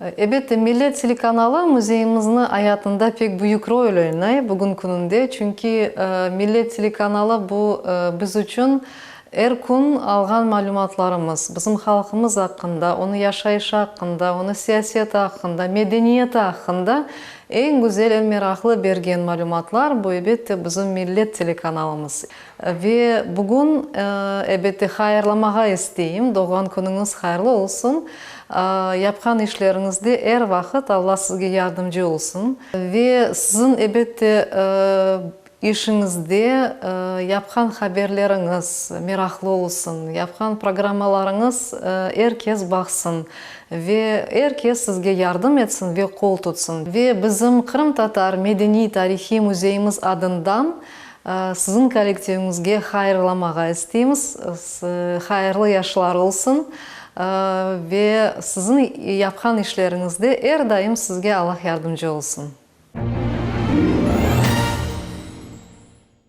Elbette Millet Teлекanalı müzeyimizin hayatında pek büyük rol oynuyor bugün gününde. Çünkü Millet Teлекanalı bu biz için her gün algan malumatlarımız, bizim halkımız hakkında, onu yaşayışı hakkında, onu siyaseti hakkında, medeniyeti hakkında en güzel, en meraklı bergen malumatlar bu elbette bizim Millet Telekanalımız. Ve bugün elbette hayırlamağa isteyeyim, doğan gününüz hayırlı olsun. Yapkan işlerinizde her vakit Allah sizge yardımcı olsun. Ve sizin elbette işinizde yapkan haberleriniz meraklı olsun, yapkan programmalarınız herkes baksın ve herkes sizge yardım etsin ve kol tutsun. Ve bizim Kırım Tatar Medeni Tarihi Müzeyimiz adından sizin kollektivinizge hayırlamağa isteyimiz. Hayırlı yaşlar olsun. Ve sizin yapkan işlerinizde her daim sizge Allah yardımcı olsun.